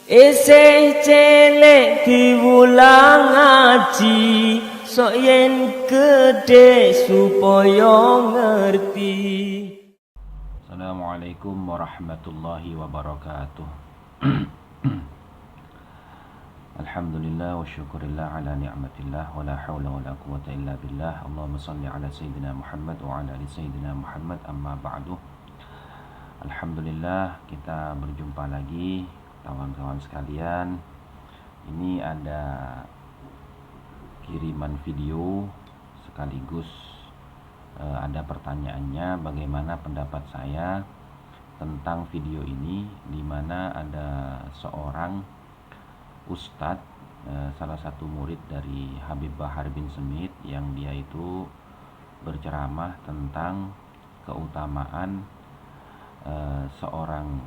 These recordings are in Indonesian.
Eseh celek diwulang ngaji, sok yen gede supaya ngerti. Assalamualaikum warahmatullahi wabarakatuh. Alhamdulillah wa syukurillah ala ni'matillah wa la hawla wa la quwata illa billah. Allahumma salli ala Sayyidina Muhammad wa ala ali Sayyidina Muhammad, amma ba'du. Alhamdulillah, kita berjumpa lagi kawan-kawan sekalian. Ini ada kiriman video sekaligus ada pertanyaannya, bagaimana pendapat saya tentang video ini, di mana ada seorang ustadz, salah satu murid dari Habib Bahar bin Smith, yang dia itu berceramah tentang keutamaan seorang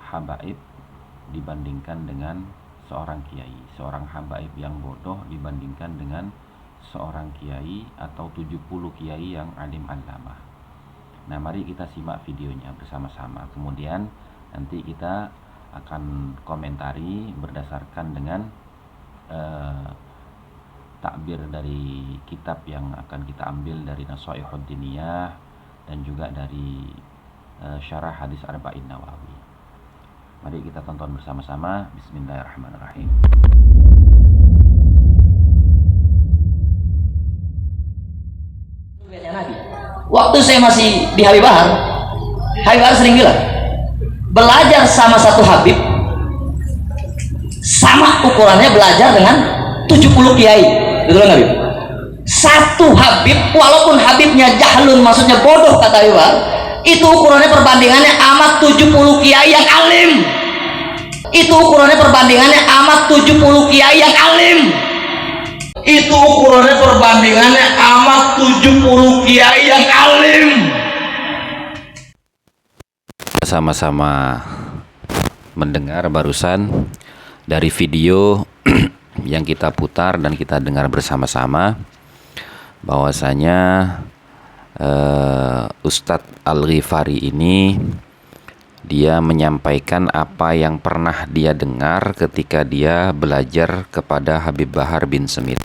habaib dibandingkan dengan seorang kiai, seorang habaib yang bodoh dibandingkan dengan seorang kiai atau 70 kiai yang alim allamah. Nah, mari kita simak videonya bersama-sama. Kemudian nanti kita akan komentari berdasarkan dengan takbir dari kitab yang akan kita ambil dari Nasha'ihud Diniyah dan juga dari syarah hadis Arba'in Nawawi. Mari kita tonton bersama-sama. Bismillahirrahmanirrahim. Waktu saya masih di Habib Bahar sering bilang, belajar sama satu Habib sama ukurannya belajar dengan 70 kiai. Betul nggak, Habib? Satu Habib, walaupun Habibnya jahlun, maksudnya bodoh, kata Habib Bahar, itu ukurannya perbandingannya amat 70 kiai yang alim. Itu ukurannya perbandingannya amat 70 kiai yang alim. Itu ukurannya perbandingannya amat 70 kiai yang alim. Sama-sama mendengar barusan dari video yang kita putar dan kita dengar bersama-sama bahwasanya Ustadz Al-Ghifari ini dia menyampaikan apa yang pernah dia dengar ketika dia belajar kepada Habib Bahar bin Smith.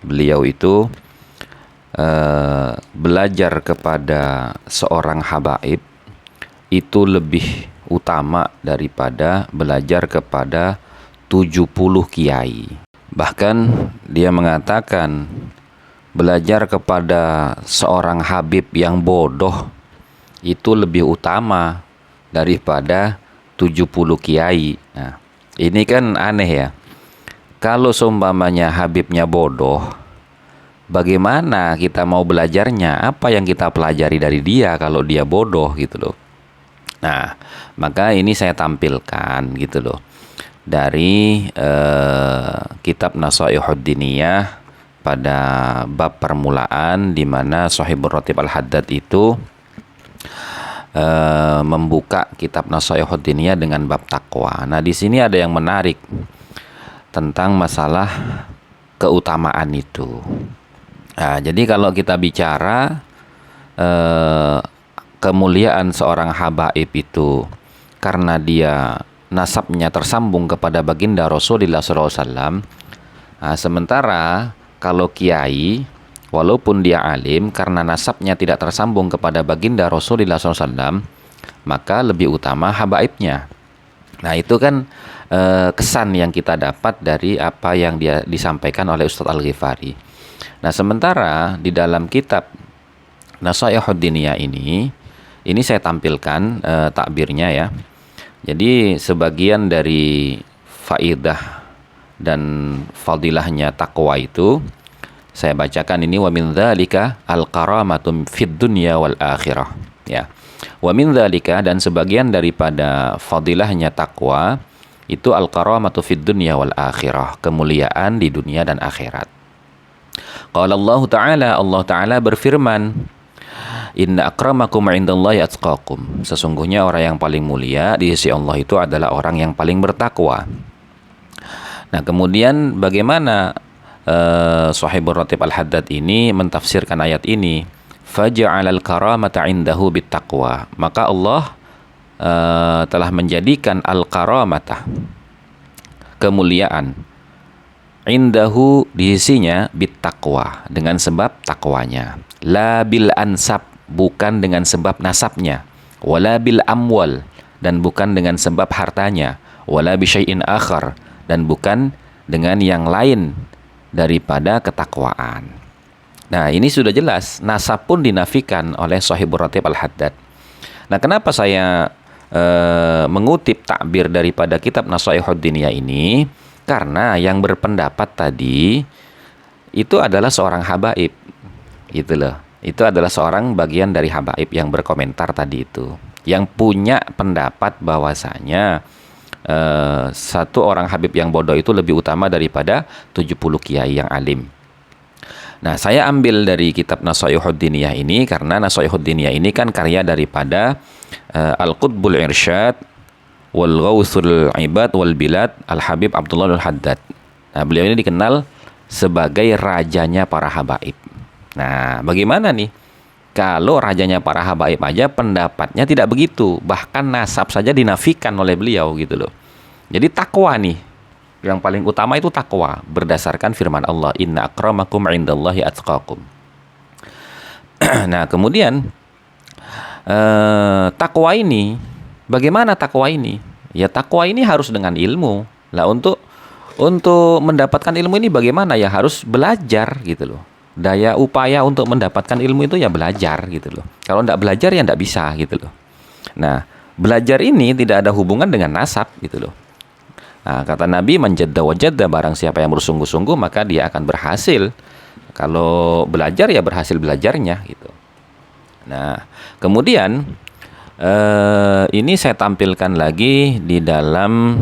Beliau itu belajar kepada seorang habaib itu lebih utama daripada belajar kepada 70 kiai. Bahkan dia mengatakan belajar kepada seorang habib yang bodoh itu lebih utama daripada 70 kiai. Nah, ini kan aneh ya. Kalau seumpamanya habibnya bodoh, bagaimana kita mau belajarnya? Apa yang kita pelajari dari dia kalau dia bodoh gitu loh. Nah, maka ini saya tampilkan gitu loh dari kitab Nasha'ihud Diniyah pada bab permulaan, di mana Shahibur Ratib Al-Haddad itu membuka kitab Nasha'ihud Diniyah dengan bab takwa. Nah, di sini ada yang menarik tentang masalah keutamaan itu. Nah, jadi kalau kita bicara kemuliaan seorang habaib itu karena dia nasabnya tersambung kepada baginda Rasulullah SAW. Nah, sementara kalau kiai, walaupun dia alim, karena nasabnya tidak tersambung kepada baginda Rasulullah SAW, maka lebih utama habaibnya. Nah, itu kan kesan yang kita dapat dari apa yang dia disampaikan oleh Ustadz Al-Ghifari. Nah, sementara di dalam kitab Nasha'ihud Diniyah ini saya tampilkan takbirnya ya. Jadi sebagian dari faidah dan fadilahnya takwa itu saya bacakan ini. Wa min dzalika al-karamatum fid dunya wal akhirah, ya. Wa min dzalika, dan sebagian daripada fadilahnya takwa itu al-karamatu fid dunya wal akhirah, kemuliaan di dunia dan akhirat. Qala Allah Ta'ala berfirman, inna akramakum indallahi atqakum, sesungguhnya orang yang paling mulia di sisi Allah itu adalah orang yang paling bertakwa. Nah, kemudian bagaimana Shahibur Ratib Al-Haddad ini mentafsirkan ayat ini? Faja'alal karamata indahu bittaqwa, maka Allah telah menjadikan al-karamata, kemuliaan, indahu, di sisinya, bittaqwa, dengan sebab takwanya, la bil ansab, bukan dengan sebab nasabnya, wala bil amwal, dan bukan dengan sebab hartanya, wala bi syai'in akhar, dan bukan dengan yang lain daripada ketakwaan. Nah, ini sudah jelas, nasab pun dinafikan oleh Shahibur Ratib Al-Haddad. Nah, kenapa saya mengutip takbir daripada kitab Nasaihud Diniyah ini? Karena yang berpendapat tadi itu adalah seorang habaib, gitu loh. Itu adalah seorang bagian dari habaib yang berkomentar tadi itu, yang punya pendapat bahwasanya satu orang habib yang bodoh itu lebih utama daripada 70 kiai yang alim. Nah, saya ambil dari kitab Nasaihud Diniyah ini karena Nasaihud Diniyah ini kan karya daripada Al-Qutbul Irsyad wal Ghausul Ibad wal Bilad Al-Habib Abdullah Al-Haddad. Nah, beliau ini dikenal sebagai rajanya para habaib. Nah, bagaimana nih kalau rajanya para habaib aja pendapatnya tidak begitu, bahkan nasab saja dinafikan oleh beliau, gitu loh. Jadi takwa nih, yang paling utama itu takwa, berdasarkan firman Allah, inna akramakum indallahi atqakum. Nah, kemudian takwa ini, bagaimana takwa ini? Ya, takwa ini harus dengan ilmu. Lah, untuk mendapatkan ilmu ini bagaimana? Ya harus belajar, gitu loh. Daya upaya untuk mendapatkan ilmu itu ya belajar, gitu loh. Kalau tidak belajar ya tidak bisa, gitu loh. Nah, belajar ini tidak ada hubungan dengan nasab, gitu loh. Nah, kata Nabi, man jadda wajadda, barang siapa yang bersungguh-sungguh maka dia akan berhasil. Kalau belajar ya berhasil belajarnya, gitu. Nah, kemudian ini saya tampilkan lagi di dalam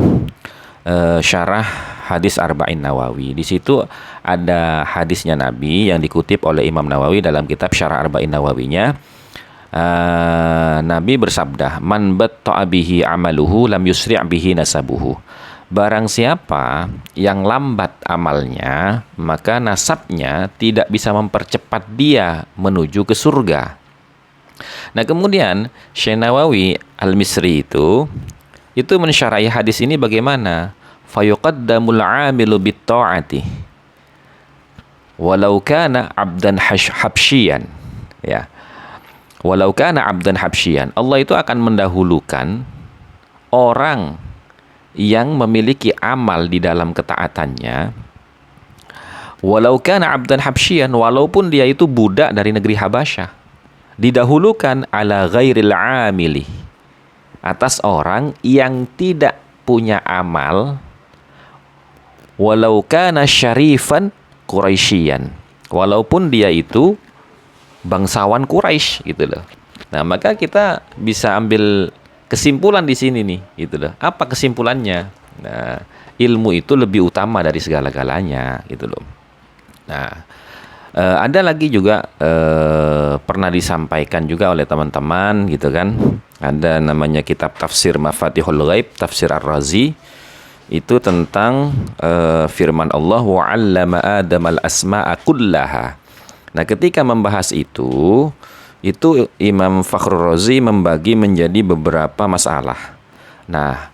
syarah hadis Arba'in Nawawi. Di situ ada hadisnya Nabi yang dikutip oleh Imam Nawawi dalam kitab Syarah Arba'in Nawawinya. Nabi bersabda, man batta'a bihi amaluhu lam yusri' bihi nasabuhu. Barang siapa yang lambat amalnya, maka nasabnya tidak bisa mempercepat dia menuju ke surga. Nah, kemudian Syekh Nawawi Al-Misri itu mensyarahi hadis ini bagaimana? Fayuqaddamul 'amilu bit-ta'ati walau kana 'abdan habsyian. Ya. Walau kana 'abdan habsyian. Allah itu akan mendahulukan orang yang memiliki amal di dalam ketaatannya, walau kana 'abdan habsyian, walaupun dia itu budak dari negeri Habasyah, didahulukan ala ghairil 'amili, atas orang yang tidak punya amal, walau kana syarifan Quraisyian, walaupun dia itu bangsawan Quraisy, gitu loh. Nah, maka kita bisa ambil kesimpulan di sini nih, gitu loh. Apa kesimpulannya? Nah, ilmu itu lebih utama dari segala-galanya, gitu loh. Nah, ada lagi juga pernah disampaikan juga oleh teman-teman, gitu kan. Ada namanya kitab Tafsir Mafatihul Ghaib, Tafsir Ar-Razi. Itu tentang firman Allah, wa 'allama Adam al-asma'a kullaha. Nah, ketika membahas itu Imam Fakhrur Razi membagi menjadi beberapa masalah. Nah,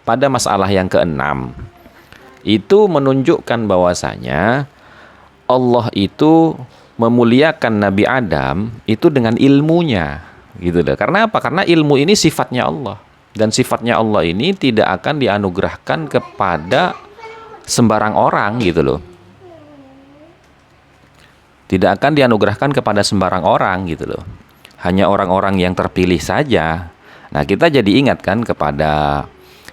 pada masalah yang ke-6 itu menunjukkan bahwasanya Allah itu memuliakan Nabi Adam itu dengan ilmunya, gitu loh. Karena apa? Karena ilmu ini sifatnya Allah, dan sifatnya Allah ini tidak akan dianugerahkan kepada sembarang orang, gitu loh. Tidak akan dianugerahkan kepada sembarang orang, gitu loh. Hanya orang-orang yang terpilih saja. Nah, kita jadi ingatkan kepada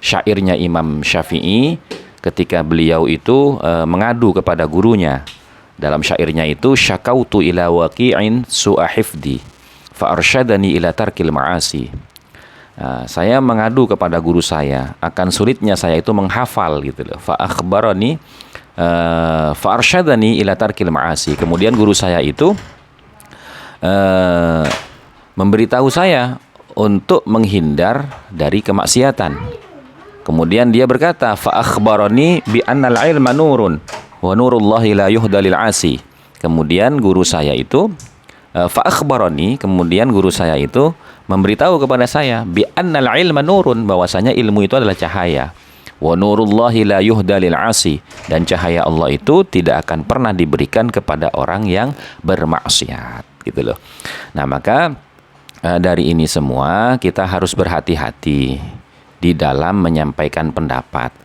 syairnya Imam Syafi'i ketika beliau itu mengadu kepada gurunya. Dalam syairnya itu, syakautu ila waqi'in su'a hifdi fa arsyadani ila tarkil ma'asi. Nah, saya mengadu kepada guru saya akan sulitnya saya itu menghafal, gitu loh. Fa akhbarani fa arsyadani ila tarkil ma'asi. Kemudian guru saya itu memberitahu saya untuk menghindar dari kemaksiatan. Kemudian dia berkata, fa akhbarani bi annal ilma nurun wa nurullahi la yuhda lil 'asi. Kemudian guru saya itu fa akhbarani, kemudian guru saya itu memberitahu kepada saya bi annal ilma nurun, bahwasanya ilmu itu adalah cahaya. Wa nurullahi la yuhda lil asi, dan cahaya Allah itu tidak akan pernah diberikan kepada orang yang bermaksiat, gitu loh. Nah, maka dari ini semua kita harus berhati-hati di dalam menyampaikan pendapat,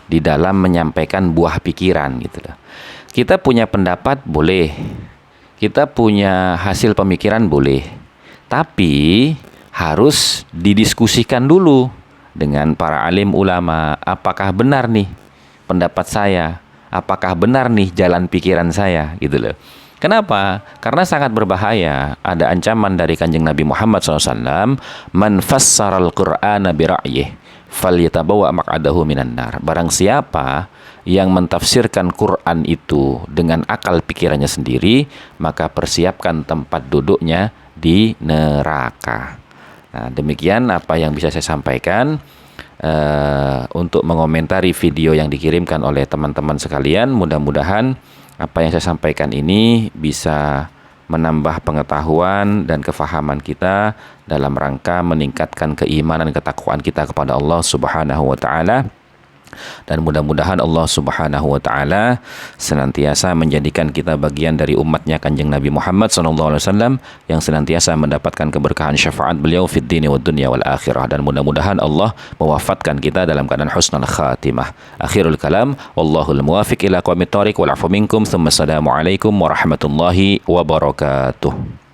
di dalam menyampaikan buah pikiran, gitu loh. Kita punya pendapat boleh, kita punya hasil pemikiran boleh, tapi harus didiskusikan dulu dengan para alim ulama. Apakah benar nih pendapat saya? Apakah benar nih jalan pikiran saya? Gitu loh. Kenapa? Karena sangat berbahaya. Ada ancaman dari Kanjeng Nabi Muhammad SAW, man fassaral Qur'ana bira'yih falyatabawa maq'adahu minan nar. Barang siapa yang mentafsirkan Quran itu dengan akal pikirannya sendiri, maka persiapkan tempat duduknya di neraka. Nah, demikian apa yang bisa saya sampaikan untuk mengomentari video yang dikirimkan oleh teman-teman sekalian. Mudah-mudahan apa yang saya sampaikan ini bisa menambah pengetahuan dan kefahaman kita dalam rangka meningkatkan keimanan dan ketakwaan kita kepada Allah Subhanahu wa taala. Dan mudah-mudahan Allah Subhanahu wa taala senantiasa menjadikan kita bagian dari umatnya Kanjeng Nabi Muhammad SAW yang senantiasa mendapatkan keberkahan syafaat beliau fid dini wad dunya wal akhirah, dan mudah-mudahan Allah mewafatkan kita dalam keadaan husnul khatimah. Akhirul kalam, wallahul muwafiq ila aqwamit thoriq wal afu minkum, tsumma assalamu alaikum warahmatullahi wabarakatuh.